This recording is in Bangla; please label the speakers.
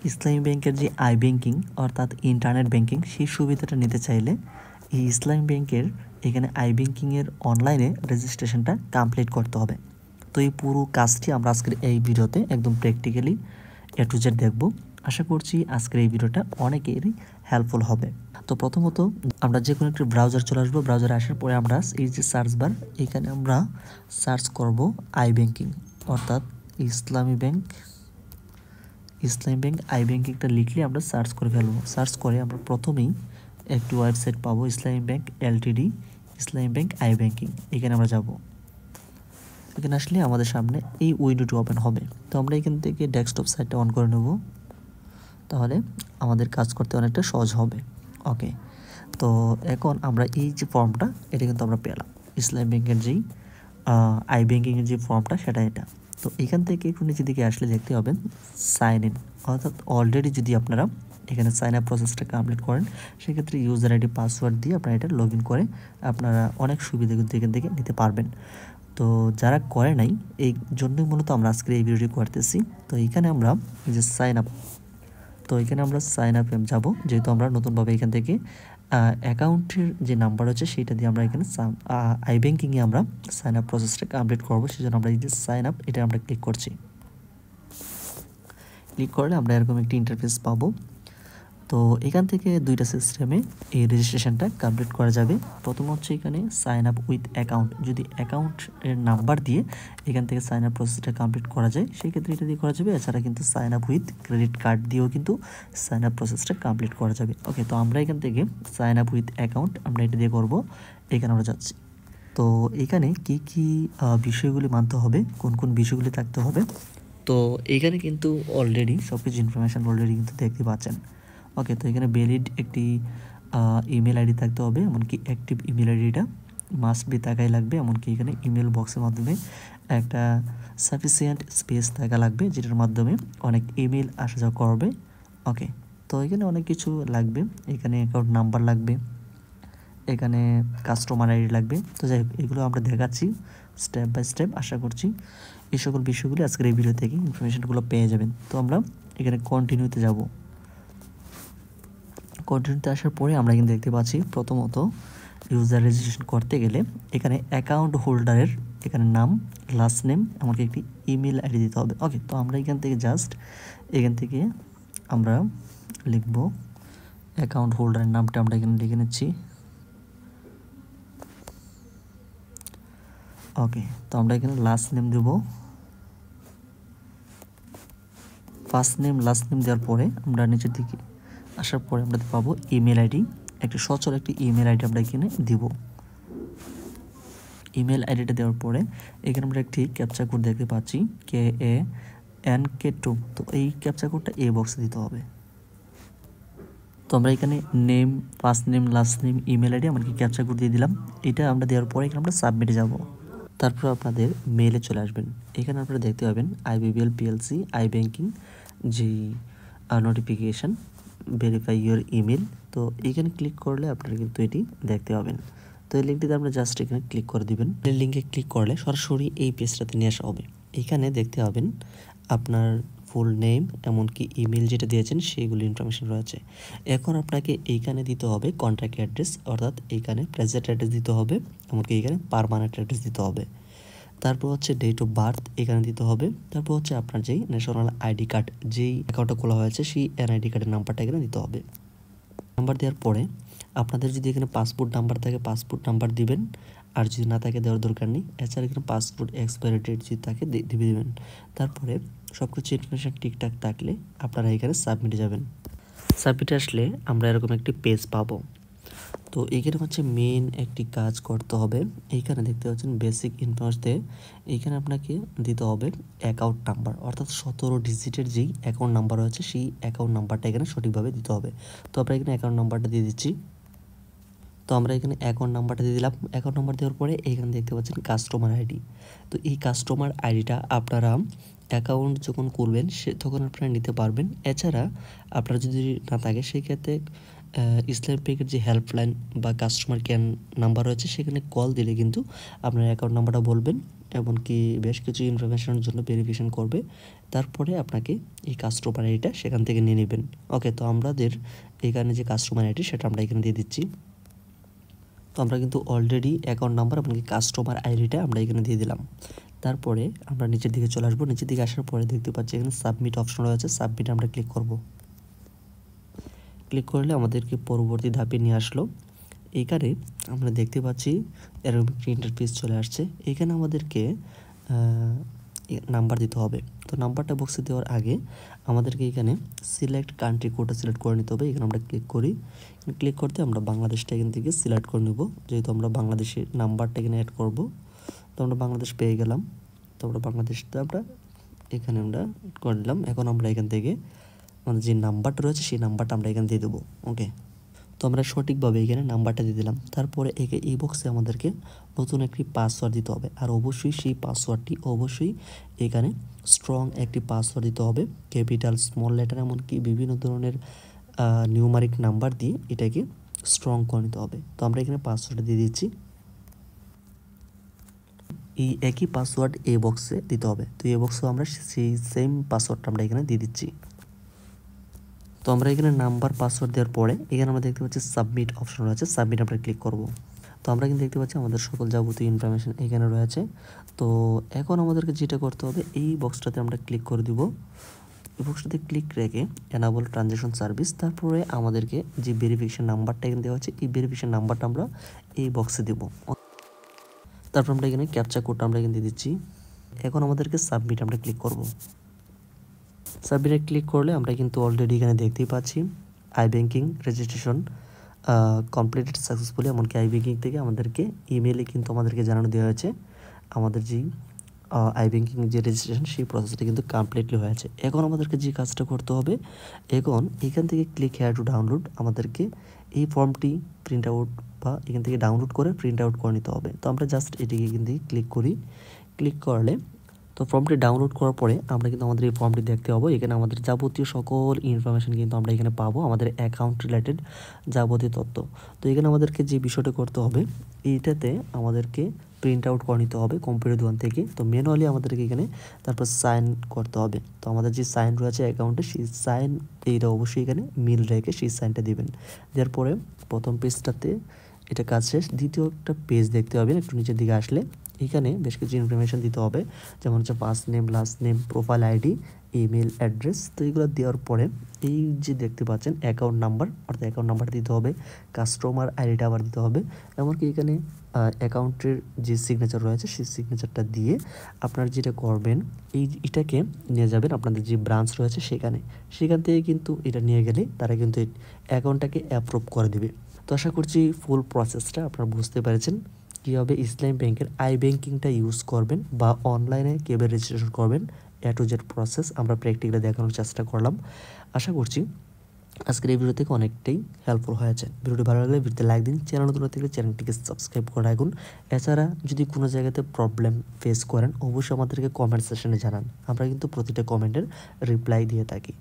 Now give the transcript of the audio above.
Speaker 1: ইসলামী ব্যাংকের যে আই ব্যাংকিং অর্থাৎ ইন্টারনেট ব্যাংকিং সেই সুবিধাটা নিতে চাইলে এই ইসলামী ব্যাংকের এখানে আই ব্যাংকিংয়ের অনলাইনে রেজিস্ট্রেশনটা কমপ্লিট করতে হবে। তো এই পুরো কাজটি আমরা আজকের এই ভিডিওতে একদম প্র্যাকটিক্যালি এ টু জেড দেখব। আশা করছি আজকের এই ভিডিওটা অনেকেরই হেল্পফুল হবে। তো প্রথমত আমরা যে কোনো একটি ব্রাউজার চলে আসবো। ব্রাউজারে আসার পরে আমরা এই যে সার্চ বার, এখানে আমরা সার্চ করব আই ব্যাংকিং অর্থাৎ ইসলামী ব্যাংক আই ব্যাংকিংটা লিখলে আমরা সার্চ করে ফেলবো। সার্চ করে আমরা প্রথমেই একটি ওয়েবসাইট পাবো, ইসলামী bank Ltd Islami bank I banking. এখানে আমরা যাব। এখানে আসলে আমাদের সামনে এই উইন্ডোটি ওপেন হবে। তো আমরা এখান থেকে ডেস্কটপ সাইটটা অন করে নেব, তাহলে আমাদের কাজ করতে অনেকটা সহজ হবে। ওকে, তো এখন আমরা এই যে ফর্মটা এটা কিন্তু আমরা পেলাম, ইসলামী ব্যাংকের যেই আই ব্যাংকিংয়ের যে ফর্মটা সেটা এটা। তো এখান থেকে একটু নিচের দিকে আসলে দেখতে পাবেন সাইন ইন, অর্থাৎ অলরেডি যদি আপনারা এখানে সাইন আপ প্রসেসটা কমপ্লিট করেন সেক্ষেত্রে ইউজার আইডি পাসওয়ার্ড দিয়ে আপনারা এটা লগ ইন করে আপনারা অনেক সুবিধা কিন্তু এখান থেকে নিতে পারবেন। তো যারা করে নাই এই জন্যই মূলত আমরা আজকে এই ভিডিওটি করতেছি। তো এখানে আমরা এই যে সাইন আপ, তো এখানে আমরা সাইন আপে যাব, যেহেতু আমরা নতুনভাবে এখান থেকে অ্যাকাউন্টের যে নাম্বার আছে সেটা দিয়ে আমরা এখানে আই ব্যাংকিংয়ে আমরা সাইন আপ প্রসেসটা কমপ্লিট করবো। সেজন্য আমরা এই যে সাইন আপ এটা আমরা ক্লিক করছি। ক্লিক করলে আমরা এরকম একটি ইন্টারফেস পাবো। তো এখান থেকে দুইটা সিস্টেমে এই রেজিস্ট্রেশনটা কমপ্লিট করা যাবে। প্রথম হচ্ছে এখানে সাইন আপ উইথ অ্যাকাউন্ট, যদি অ্যাকাউন্টের নাম্বার দিয়ে এখান থেকে সাইন আপ প্রসেসটা কমপ্লিট করা যায় সেই ক্ষেত্রে এটা দিয়ে করা যাবে। এছাড়া কিন্তু sign up with credit card দিয়েও কিন্তু সাইন আপ প্রসেসটা কমপ্লিট করা যাবে। ওকে, তো আমরা এখান থেকে সাইন আপ উইথ অ্যাকাউন্ট আমরা এটা দিয়ে করবো। এখানে আমরা যাচ্ছি। তো এখানে কি কি বিষয়গুলি মানতে হবে, কোন কোন বিষয়গুলি থাকতে হবে, তো এখানে কিন্তু অলরেডি সব কিছু ইনফরমেশান অলরেডি কিন্তু দেখতে পাচ্ছেন। ওকে, তো এখানে ভ্যালিড একটি ইমেল আইডি থাকতে হবে, এমনকি অ্যাক্টিভ ইমেল আইডিটা মাস্ট বি থাকাই লাগবে। এমনকি এখানে ইমেল বক্সের মাধ্যমে একটা সাফিসিয়েন্ট স্পেস থাকা লাগবে, যেটার মাধ্যমে অনেক ইমেল আসা যাওয়া করবে। ওকে, তো এখানে অনেক কিছু লাগবে, এখানে অ্যাকাউন্ট নাম্বার লাগবে, এখানে কাস্টমার আইডি লাগবে। তো যাই হোক, এগুলো আমরা দেখাচ্ছি স্টেপ বাই স্টেপ। আশা করছি এই সকল বিষয়গুলি আজকের এই ভিডিও থেকে ইনফরমেশনগুলো পেয়ে যাবেন। তো আমরা এখানে কন্টিনিউতে যাব। কন্টিনিউতে আসার পরে আমরা কিন্তু দেখতে পাচ্ছি প্রথমত ইউজার রেজিস্ট্রেশন করতে গেলে এখানে অ্যাকাউন্ট হোল্ডারের এখানে নাম, লাস্ট নেম, এমনকি একটি ইমেল আইডি দিতে হবে। ওকে, তো আমরা এখান থেকে এখান থেকে আমরা লিখব অ্যাকাউন্ট হোল্ডারের নামটা আমরা এখানে লিখে নিচ্ছি। ওকে, তো আমরা এখানে লাস্ট নেম দেব, ফার্স্ট নেম লাস্ট নেম দেওয়ার পরে আমরা নিচের দিকে আসার পরে আমরা পাবো ইমেল আইডি, একটি সচল একটি ইমেল আইডি আমরা এখানে দিব। ইমেল আইডিটা দেওয়ার পরে এখানে আমরা একটি ক্যাপচা কোড দেখতে পাচ্ছি KANK2, তো এই ক্যাপচা কোডটা এই বক্সে দিতে হবে। তো আমরা এখানে name, first name, last name, email ID এমনকি ক্যাপচা কোড দিয়ে দিলাম। এটা আমরা দেওয়ার পরে এখানে আমরা সাবমিটে যাব। তারপর আপনাদের মেলে চলে আসবেন। এখানে আপনারা দেখতে পাবেন IBBL PLC আই ব্যাংকিং যেই নোটিফিকেশান ভেরিফাই ইউর ইমেল। তো এখানে ক্লিক করলে আপনারা কিন্তু এটি দেখতে পাবেন। তো এই লিঙ্কটিতে আপনারা জাস্ট এখানে ক্লিক করে দিবেন। এই লিঙ্কে ক্লিক করলে সরাসরি এই পেজটাতে নিয়ে আসা হবে। এখানে দেখতে পাবেন আপনার ফুল নেম এমনকি ইমেল যেটা দিয়েছেন সেইগুলি ইনফরমেশন রয়েছে। এখন আপনাকে এইখানে দিতে হবে কন্ট্যাক্ট অ্যাড্রেস, অর্থাৎ এইখানে প্রেজেন্ট অ্যাড্রেস দিতে হবে, এমনকি এইখানে পার্মানেন্ট অ্যাড্রেস দিতে হবে। তারপর হচ্ছে ডেট অফ বার্থ এখানে দিতে হবে। তারপর হচ্ছে আপনার যেই ন্যাশনাল আইডি কার্ড, যেই অ্যাকাউন্টটা খোলা হয়েছে সেই এনআইডি কার্ডের নাম্বারটা এখানে দিতে হবে। নাম্বার দেওয়ার পরে আপনাদের যদি এখানে পাসপোর্ট নাম্বার থাকে পাসপোর্ট নাম্বার দিবেন, আর যদি না থাকে দেওয়ার দরকার নেই। এছাড়া এখানে পাসপোর্ট এক্সপায়ারি ডেট যদি থাকে দিবেন। তারপরে সব কিছু ইনফরমেশান ঠিকঠাক থাকলে আপনারা এখানে সাবমিটে যাবেন। সাবমিটে আসলে আমরা এরকম একটি পেজ পাবো। তো এইখানে হচ্ছে মেন একটি কাজ করতে হবে। এইখানে দেখতে পাচ্ছেন বেসিক ইনফরমেশন, এইখানে আপনাকে দিতে হবে অ্যাকাউন্ট নাম্বার, অর্থাৎ 17 ডিজিটের যেই অ্যাকাউন্ট নাম্বার রয়েছে সেই অ্যাকাউন্ট নাম্বারটা এখানে সঠিকভাবে দিতে হবে। তো আমরা এখানে অ্যাকাউন্ট নাম্বারটা দিয়ে দিচ্ছি। তো আমরা এখানে অ্যাকাউন্ট নাম্বারটা দিয়ে দিলাম। অ্যাকাউন্ট নাম্বার দেওয়ার পরে এখানে দেখতে পাচ্ছেন কাস্টমার আইডি। তো এই কাস্টমার আইডিটা আপনারা অ্যাকাউন্ট যখন করবেন তখন আপনারা নিতে পারবেন। এছাড়া আপনার যদি না থাকে সেক্ষেত্রে ইসলামী ব্যাংকের যে হেল্পলাইন বা কাস্টমার কেয়ার নাম্বার রয়েছে সেখানে কল দিলে কিন্তু আপনার অ্যাকাউন্ট নাম্বারটা বলবেন এমনকি বেশ কিছু ইনফরমেশনের জন্য ভেরিফিকেশন করবে, তারপরে আপনাকে এই কাস্টমার আইডিটা সেখান থেকে নিয়ে নেবেন। ওকে, তো আমাদের এখানে যে কাস্টমার আইডি সেটা আমরা এখানে দিয়ে দিচ্ছি। তো আমরা কিন্তু অলরেডি অ্যাকাউন্ট নাম্বার এমনকি কাস্টমার আইডিটা আমরা এখানে দিয়ে দিলাম। তারপরে আমরা নিচের দিকে চলে আসবো। নিচের দিকে আসার পরে দেখতে পাচ্ছি এখানে সাবমিট অপশন রয়েছে, সাবমিট আমরা ক্লিক করব। ক্লিক করলে আমাদেরকে পরবর্তী ধাপে নিয়ে আসলো। এইখানে আমরা দেখতে পাচ্ছি এরকম একটি ইন্টারফেস চলে আসছে। এখানে আমাদেরকে নাম্বার দিতে হবে। তো নাম্বারটা বক্সে দেওয়ার আগে আমাদেরকে এখানে সিলেক্ট কান্ট্রি কোডটা সিলেক্ট করে নিতে হবে। এখানে আমরা ক্লিক করি। ক্লিক করতে আমরা বাংলাদেশটা এখান থেকে সিলেক্ট করে নেব, যেহেতু আমরা বাংলাদেশের নাম্বারটা এখানে অ্যাড করব। তো আমরা বাংলাদেশ পেয়ে গেলাম। তো আমরা বাংলাদেশটা এখানে আমরা করে দিলাম। এখন আমরা এখান থেকে আমাদের যে নাম্বারটা রয়েছে সেই নাম্বারটা আমরা এখানে দিয়ে দেবো। ওকে, তো আমরা সঠিকভাবে এখানে নাম্বারটা দিয়ে দিলাম। তারপরে এই বক্সে আমাদেরকে নতুন একটি পাসওয়ার্ড দিতে হবে, আর অবশ্যই সেই পাসওয়ার্ডটি এখানে স্ট্রং একটি পাসওয়ার্ড দিতে হবে, ক্যাপিটাল, স্মল লেটার, এমনকি বিভিন্ন ধরনের নিউমারিক নাম্বার দিয়ে এটাকে স্ট্রং করে নিতে হবে। তো আমরা এখানে পাসওয়ার্ডটা দিয়ে দিচ্ছি। এই একই পাসওয়ার্ড এই বক্সে দিতে হবে। তো এই বক্সেও আমরা সেই সেম পাসওয়ার্ডটা আমরা এখানে দিয়ে দিচ্ছি। তো আমরা এখানে নাম্বার পাসওয়ার্ড দেওয়ার পরে এখানে আমরা দেখতে পাচ্ছি সাবমিট অপশন রয়েছে, সাবমিট আমরা ক্লিক করব। তো আমরা কিন্তু দেখতে পাচ্ছি আমাদের সকল যাবতীয় ইনফরমেশন এখানে রয়েছে। তো এখন আমাদেরকে যেটা করতে হবে, এই বক্সটাতে আমরা ক্লিক করে দিব। এই বক্সটাতে ক্লিক রেখে এনাবল ট্রানজ্যাকশন সার্ভিস, তারপরে আমাদেরকে যে ভেরিফিকেশন নাম্বারটা এখানে দেওয়া আছে এই ভেরিফিকেশন নাম্বারটা আমরা এই বক্সে দেব। তারপর আমরা এখানে ক্যাপচা কোডটা আমরা এখানে দিয়ে দিচ্ছি। এখন আমাদেরকে সাবমিট আমরা ক্লিক করব। সাবমিটে ক্লিক করলে আমরা কিন্তু অলরেডি এখানে দেখতেই পাচ্ছি I banking registration completed successfully, এমনকি আই ব্যাঙ্কিং থেকে আমাদেরকে ইমেলে কিন্তু আমাদেরকে জানানো দেওয়া হয়েছে আমাদের যেই আই ব্যাঙ্কিং যে রেজিস্ট্রেশন সেই প্রসেসটা কিন্তু কমপ্লিটলি হয়েছে। এখন আমাদেরকে যে কাজটা করতে হবে, এখন এখান থেকে ক্লিক হেয়ার টু ডাউনলোড, আমাদেরকে এই ফর্মটি প্রিন্ট আউট বা এখান থেকে ডাউনলোড করে প্রিন্ট আউট করে নিতে হবে। তো আমরা জাস্ট এটিকে এখান থেকে ক্লিক করি। ক্লিক করলে তো ফর্মটি ডাউনলোড করার পরে আমরা কিন্তু আমাদের এই ফর্মটি দেখতে পাবো। এখানে আমাদের যাবতীয় সকল ইনফরমেশন কিন্তু আমরা এখানে পাবো, আমাদের অ্যাকাউন্ট রিলেটেড যাবতীয় তথ্য। তো এখানে আমাদেরকে যে বিষয়টা করতে হবে, এইটাতে আমাদেরকে প্রিন্ট আউট করে নিতে হবে কম্পিউটার দোকান থেকে। তো ম্যানুয়ালি আমাদেরকে এখানে তারপর সাইন করতে হবে। তো আমাদের যে সাইন রয়েছে অ্যাকাউন্টে সেই সাইন এইটা অবশ্যই এখানে মিল রেখে সেই সাইনটা দিবেন। দেওয়ার পরে প্রথম পেজটাতে এটা কাজ শেষ। দ্বিতীয় একটা পেজ দেখতে হবে, একটু নিচের দিকে আসলে এখানে বেশ কিছু ইনফরমেশন দিতে হবে, যেমন হচ্ছে first name, last name, profile ID, email address. তো এগুলো দেওয়ার পরে এই যে দেখতে পাচ্ছেন অ্যাকাউন্ট নাম্বার, অর্থাৎ অ্যাকাউন্ট নাম্বার দিতে হবে, কাস্টমার আইডিটা আবার দিতে হবে, এমনকি এখানে অ্যাকাউন্টের যে সিগনেচার রয়েছে সেই সিগনেচারটা দিয়ে আপনারা যেটা করবেন, এটাকে নিয়ে যাবেন আপনাদের যে ব্রাঞ্চ রয়েছে সেখান থেকে কিন্তু এটা নিয়ে গেলে তারা কিন্তু অ্যাকাউন্টটাকে অ্যাপ্রুভ করে দেবে। তো আশা করছি ফুল প্রসেসটা আপনারা বুঝতে পেরেছেন, কীভাবে ইসলামী ব্যাংকের আই ব্যাংকিংটা ইউজ করবেন বা অনলাইনে কীভাবে রেজিস্ট্রেশন করবেন। এ টু জেড প্রসেস আমরা প্র্যাকটিক্যালি দেখানোর চেষ্টা করলাম। আশা করছি আজকের এই ভিডিও থেকে অনেকটাই হেল্পফুল হয়েছে। ভিডিওটি ভালো লাগলে ভিডিওতে লাইক দিন, চ্যানেল নতুন থাকলে চ্যানেলটিকে সাবস্ক্রাইব করে রাখুন। এছাড়া যদি কোনো জায়গাতে প্রবলেম ফেস করেন অবশ্যই আমাদেরকে কমেন্ট সেকশনে জানান, আমরা কিন্তু প্রতিটা কমেন্টের রিপ্লাই দিয়ে থাকি।